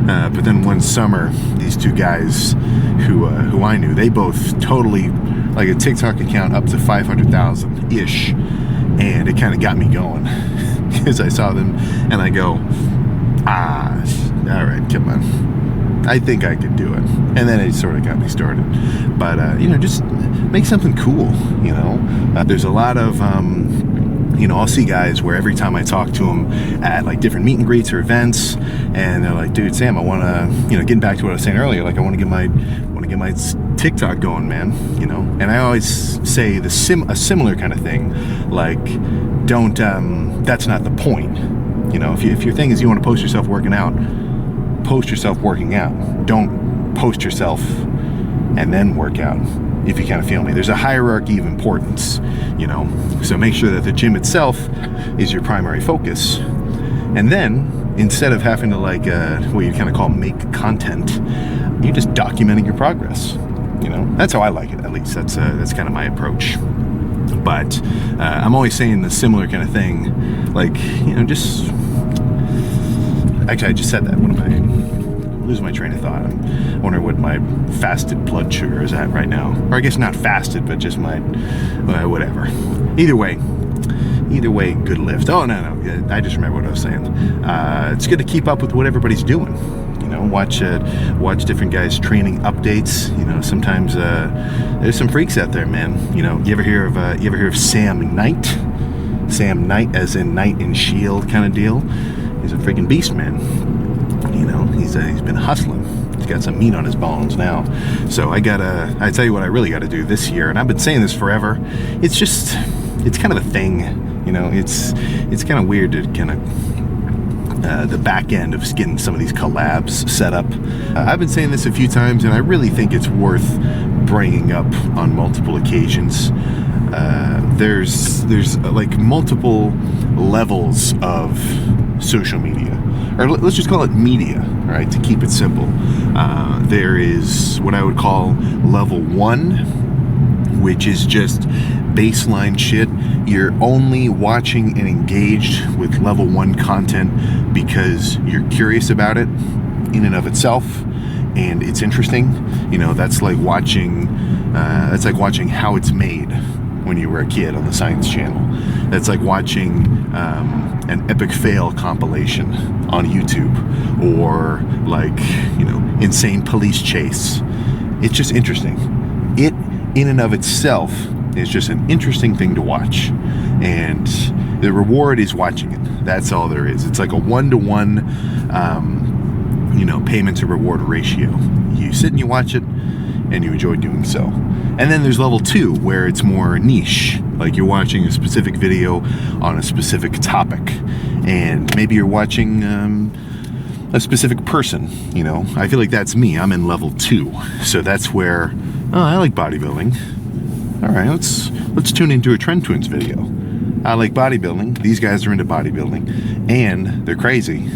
But then one summer, these two guys who I knew, they both totally, like a TikTok account up to 500,000-ish. And it kind of got me going because I saw them and I go, all right, come on. I think I could do it. And then it sort of got me started. But, just make something cool, There's a lot of, I'll see guys where every time I talk to them at like different meet and greets or events, and they're like, dude, Sam, I want to, getting back to what I was saying earlier, like I want to get my TikTok going, man, and I always say a similar kind of thing, like, don't, that's not the point, if your thing is you want to post yourself working out, post yourself working out. Don't post yourself and then work out, if you kind of feel me. There's a hierarchy of importance, so make sure that the gym itself is your primary focus. And then, instead of having to like, what you kind of call make content, you're just documenting your progress. That's how I like it, at least. That's kind of my approach. But I'm always saying the similar kind of thing, like, just... Actually, I just said that. What am I... losing my train of thought. I'm wondering what my fasted blood sugar is at right now. Or I guess not fasted, but just my... whatever. Either way, good lift. Oh, no. I just remember what I was saying. It's good to keep up with what everybody's doing. Watch different guys' training updates. Sometimes there's some freaks out there, man. You ever hear of Sam Knight? Sam Knight, as in Knight in Shield kind of deal. He's a freaking beast, man. He's been hustling. He's got some meat on his bones now. So I tell you what I really gotta do this year, and I've been saying this forever. It's kind of a thing. It's kind of weird to kind of the back end of getting some of these collabs set up. I've been saying this a few times, and I really think it's worth bringing up on multiple occasions. There's like multiple levels of social media, or let's just call it media, right? To keep it simple. There is what I would call level 1, which is just baseline shit. You're only watching and engaged with level 1 content because you're curious about it in and of itself, and it's interesting. That's like watching How It's Made when you were a kid on the Science Channel. That's like watching an epic fail compilation on YouTube, or like, insane police chase. It's just interesting. It in and of itself is just an interesting thing to watch, and the reward is watching it. That's all there is. It's like a 1-to-1 payment to reward ratio. You sit and you watch it and you enjoy doing so. And then there's level 2, where it's more niche, like you're watching a specific video on a specific topic, and maybe you're watching a specific person. I feel like that's me. I'm in level 2, so that's where I like bodybuilding. All right, let's tune into a Trend Twins video. I like bodybuilding. These guys are into bodybuilding, and they're crazy,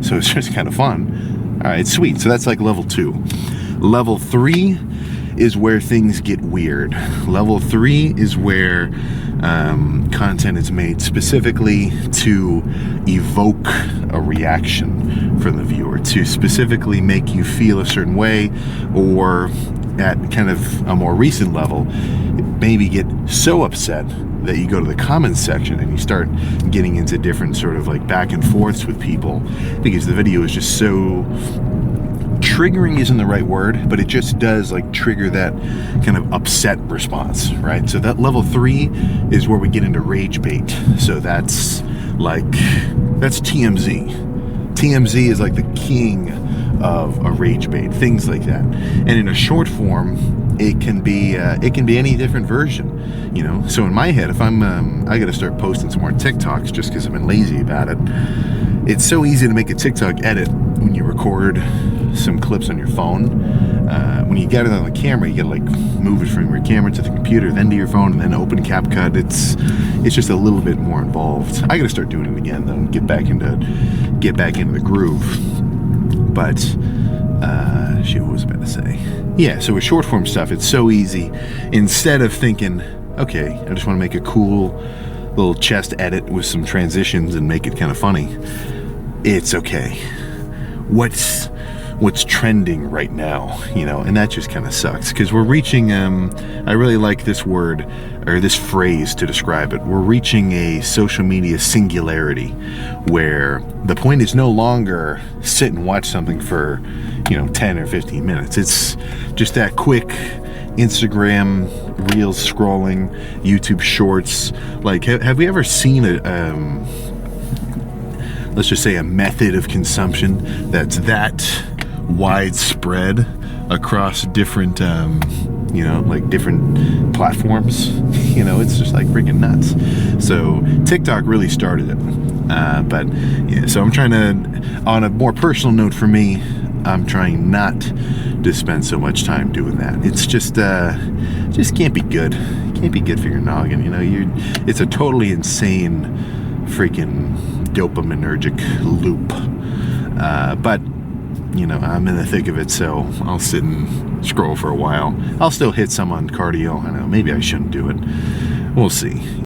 so it's just kind of fun. All right, sweet. So that's like level 2. Level 3 is where things get weird. Level 3 is where content is made specifically to evoke a reaction from the viewer, to specifically make you feel a certain way, or at kind of a more recent level, maybe get so upset that you go to the comments section and you start getting into different sort of like back and forths with people, because the video is just so... triggering isn't the right word, but it just does like trigger that kind of upset response, right? So that level 3 is where we get into rage bait. So that's TMZ. TMZ is like the king of a rage bait, things like that. And in a short form, it can be any different version, So in my head, if I got to start posting some more TikToks just because I've been lazy about it. It's so easy to make a TikTok edit when you record some clips on your phone. When you get it on the camera, you gotta like move it from your camera to the computer, then to your phone, and then open CapCut. It's just a little bit more involved. I gotta start doing it again though, and get back into the groove. But what was I about to say? Yeah, so with short form stuff, it's so easy. Instead of thinking, okay, I just want to make a cool little chest edit with some transitions and make it kind of funny, it's okay. What's what's trending right now, you know, and that just kind of sucks because we're reaching, I really like this word or this phrase to describe it. We're reaching a social media singularity where the point is no longer sit and watch something for, you know, 10 or 15 minutes. It's just that quick Instagram reels scrolling, YouTube shorts. Like, have we ever seen let's just say a method of consumption that's that widespread across different, you know, like different platforms? You know, it's just like freaking nuts. So TikTok really started it. But yeah, so I'm trying to, on a more personal note for me, I'm trying not to spend so much time doing that. It's just can't be good. It can't be good for your noggin. You know, it's a totally insane freaking dopaminergic loop. But you know, I'm in the thick of it, so I'll sit and scroll for a while. I'll still hit some on cardio. I know, maybe I shouldn't do it. We'll see.